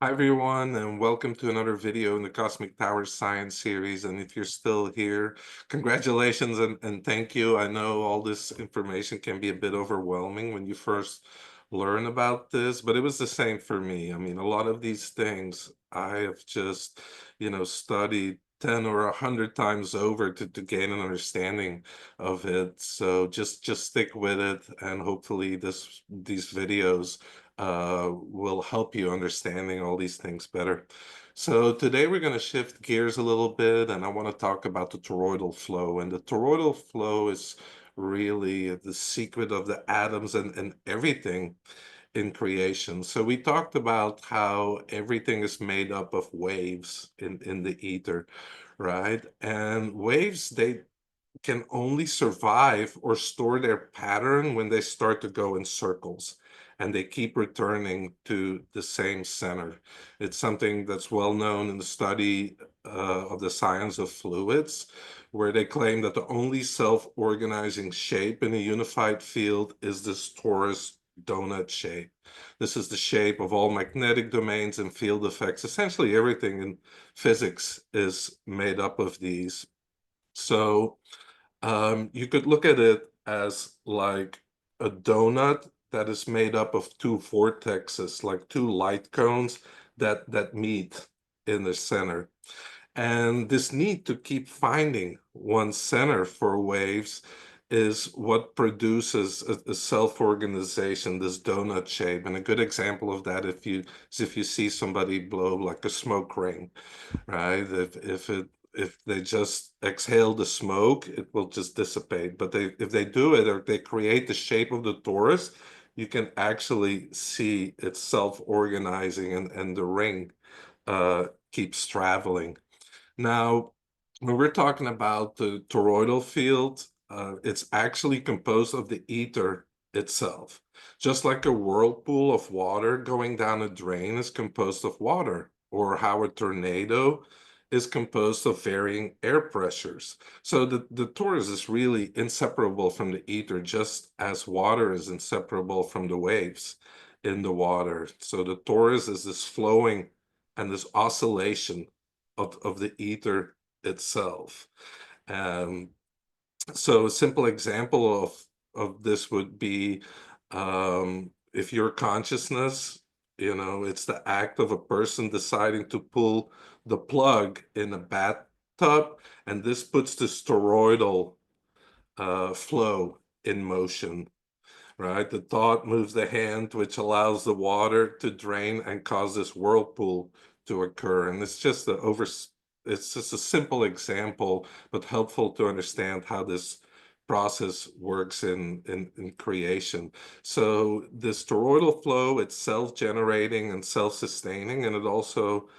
Hi everyone, and welcome to another video in the Cosmic Tower Science series. And if you're still here, congratulations and thank you. I know all this information can be a bit overwhelming when you first learn about this, but it was the same for me. I mean, a lot of these things I have just, studied 10 or 100 times over to gain an understanding of it. So just stick with it, and hopefully these videos will help you understanding all these things better. So today we're going to shift gears a little bit, and I want to talk about the toroidal flow. And the toroidal flow is really the secret of the atoms and everything in creation. So we talked about how everything is made up of waves in the ether, right? And waves, they can only survive or store their pattern when they start to go in circles and they keep returning to the same center. It's something that's well known in the study of the science of fluids, where they claim that the only self-organizing shape in a unified field is this torus donut shape. This is the shape of all magnetic domains and field effects. Essentially, everything in physics is made up of these. So you could look at it as like a donut that is made up of two vortexes, like two light cones that meet in the center. And this need to keep finding one center for waves is what produces a self-organization, this donut shape. And a good example of that is if you see somebody blow like a smoke ring, right? If they just exhale the smoke, it will just dissipate. But if they do it, or they create the shape of the torus, you can actually see it self-organizing, and the ring keeps traveling. Now, when we're talking about the toroidal field, it's actually composed of the ether itself. Just like a whirlpool of water going down a drain is composed of water, or how a tornado is composed of varying air pressures. So the torus is really inseparable from the ether, just as water is inseparable from the waves in the water. So the torus is this flowing and this oscillation of the ether itself. Um, so a simple example of this would be, if your consciousness, it's the act of a person deciding to pull the plug in a bathtub, and this puts the toroidal flow in motion, right? The thought moves the hand, which allows the water to drain and cause this whirlpool to occur. And it's just a simple example, but helpful to understand how this process works in creation. So this toroidal flow, it's self-generating and self-sustaining, and it also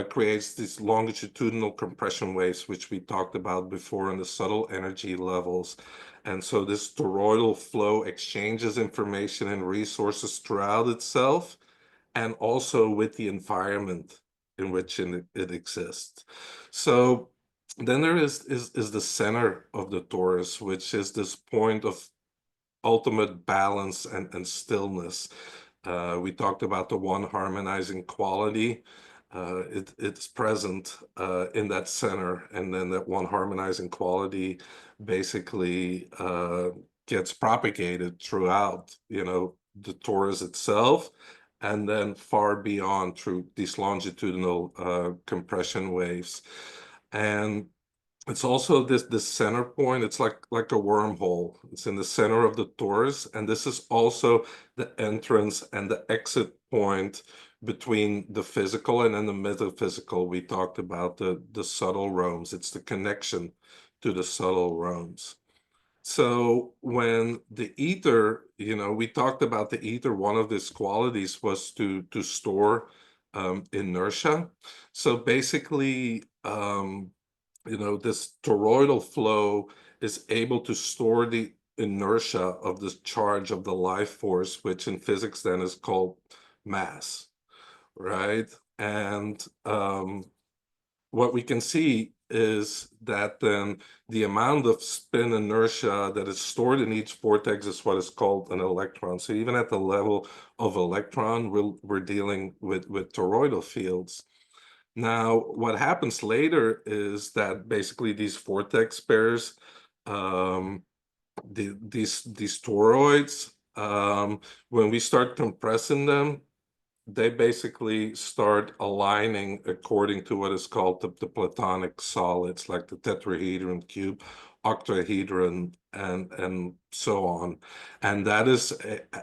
creates these longitudinal compression waves, which we talked about before in the subtle energy levels. And so this toroidal flow exchanges information and resources throughout itself, and also with the environment in which it exists. So then there is the center of the torus, which is this point of ultimate balance and stillness. We talked about the one harmonizing quality. It's present in that center, and then that one harmonizing quality basically gets propagated throughout, the torus itself, and then far beyond through these longitudinal compression waves. And it's also this center point. It's like a wormhole. It's in the center of the torus, and this is also the entrance and the exit point between the physical and then the metaphysical. We talked about the subtle realms. It's the connection to the subtle realms. So when the ether, we talked about the ether, one of its qualities was to store inertia. So basically, this toroidal flow is able to store the inertia of the charge of the life force, which in physics then is called mass, right? And what we can see is that then the amount of spin inertia that is stored in each vortex is what is called an electron. So even at the level of electron, we're dealing with toroidal fields. Now, what happens later is that basically these vortex pairs, these toroids, when we start compressing them, they basically start aligning according to what is called the platonic solids, like the tetrahedron cube, octahedron, and so on. And that is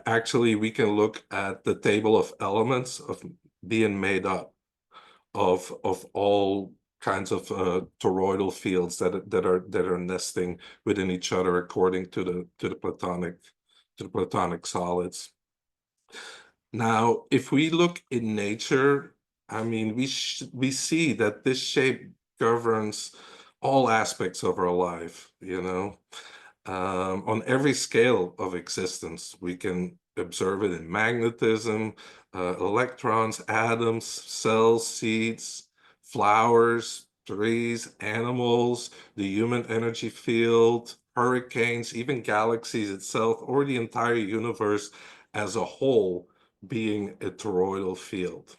actually, we can look at the table of elements of being made up of all kinds of toroidal fields that are nesting within each other according to the platonic solids. Now, if we look in nature, I mean, we see that this shape governs all aspects of our life, you know. On every scale of existence. We can observe it in magnetism, electrons, atoms, cells, seeds, flowers, trees, animals, the human energy field, hurricanes, even galaxies itself, or the entire universe as a whole being a toroidal field,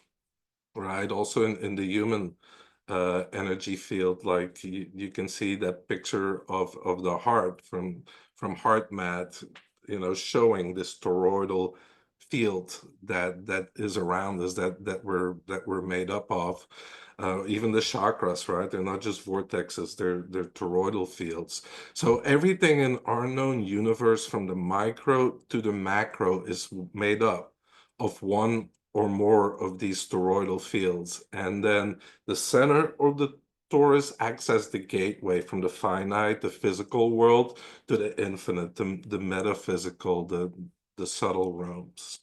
right? Also in the human energy field, like you can see that picture of the heart from HeartMath, you know, showing this toroidal field that is around us, that we're made up of. Even the chakras, right? They're not just vortexes, they're toroidal fields. So everything in our known universe, from the micro to the macro, is made up of one or more of these toroidal fields. And then the center of the torus acts as the gateway from the finite, the physical world, to the infinite, the metaphysical, the subtle realms.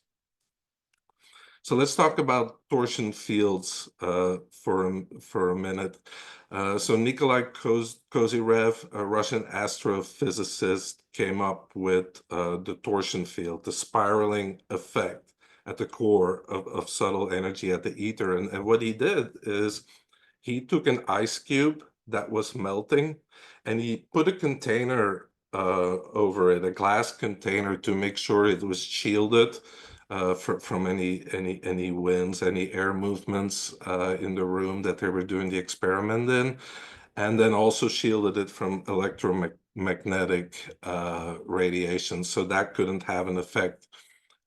So let's talk about torsion fields for a minute. So Nikolai Kozyrev, a Russian astrophysicist, came up with the torsion field, the spiraling effect at the core of subtle energy at the ether. And what he did is he took an ice cube that was melting and he put a container over it, a glass container, to make sure it was shielded from any winds, any air movements in the room that they were doing the experiment in, and then also shielded it from electromagnetic radiation, so that couldn't have an effect.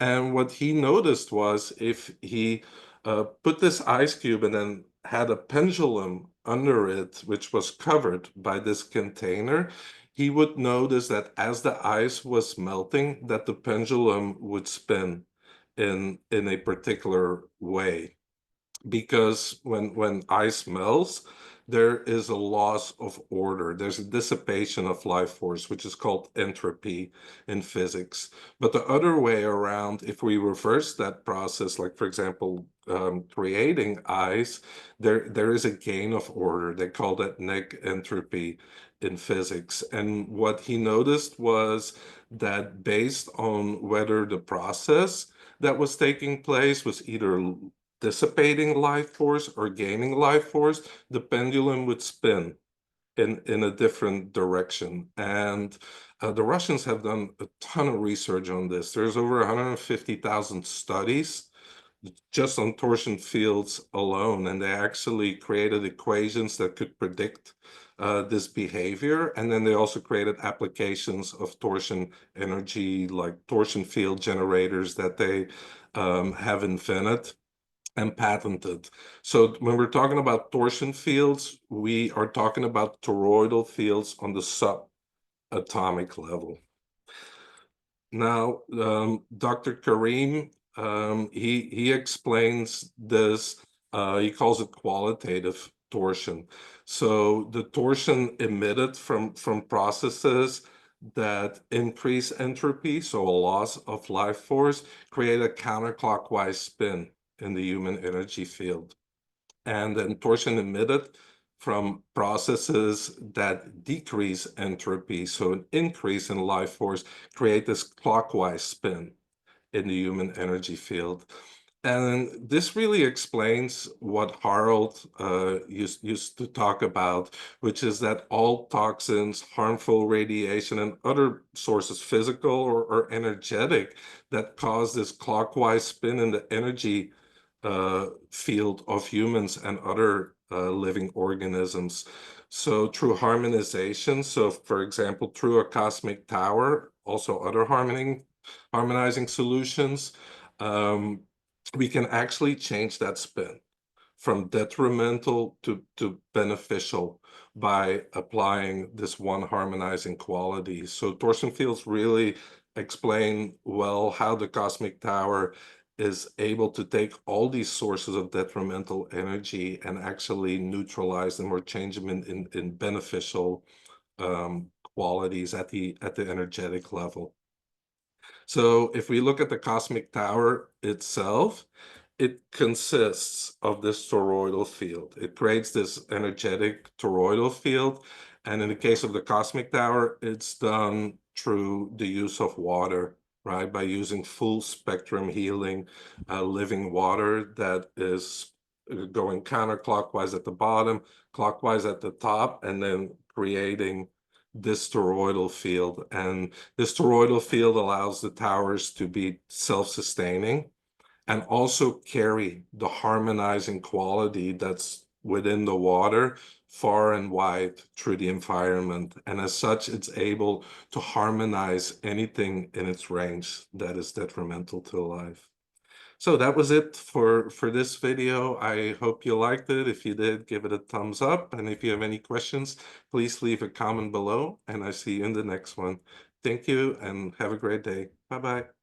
And what he noticed was, if he put this ice cube and then had a pendulum under it, which was covered by this container, he would notice that as the ice was melting, that the pendulum would spin in a particular way. Because when ice melts, there is a loss of order. There's a dissipation of life force, which is called entropy in physics. But the other way around, if we reverse that process, like for example, creating ice, there is a gain of order. They call that neg entropy in physics. And what he noticed was that based on whether the process that was taking place was either dissipating life force or gaining life force, the pendulum would spin in a different direction. And the Russians have done a ton of research on this. There's over 150,000 studies just on torsion fields alone, and they actually created equations that could predict this behavior. And then they also created applications of torsion energy, like torsion field generators that they have invented and patented. So when we're talking about torsion fields, we are talking about toroidal fields on the subatomic level. Now, Dr. Karim, he explains this, he calls it qualitative torsion. So the torsion emitted from processes that increase entropy, so a loss of life force, create a counterclockwise spin in the human energy field. And then torsion emitted from processes that decrease entropy, so an increase in life force, create this clockwise spin in the human energy field. And this really explains what Harold used to talk about, which is that all toxins, harmful radiation, and other sources, physical or energetic, that cause this clockwise spin in the energy field of humans and other living organisms. So through harmonization, so for example, through a cosmic tower, also other harmonizing solutions, um, we can actually change that spin from detrimental to beneficial by applying this one harmonizing quality. So Torsion Fields really explain well how the cosmic tower is able to take all these sources of detrimental energy and actually neutralize them or change them in beneficial qualities at the energetic level. So if we look at the cosmic tower itself, it consists of this toroidal field. It creates this energetic toroidal field. And in the case of the cosmic tower, it's done through the use of water, right? By using full spectrum healing, living water that is going counterclockwise at the bottom, clockwise at the top, and then creating this toroidal field. And this toroidal field allows the towers to be self-sustaining and also carry the harmonizing quality that's within the water far and wide through the environment. And as such, it's able to harmonize anything in its range that is detrimental to life. So that was it for this video. I hope you liked it. If you did, give it a thumbs up. And if you have any questions, please leave a comment below. And I see you in the next one. Thank you and have a great day. Bye-bye.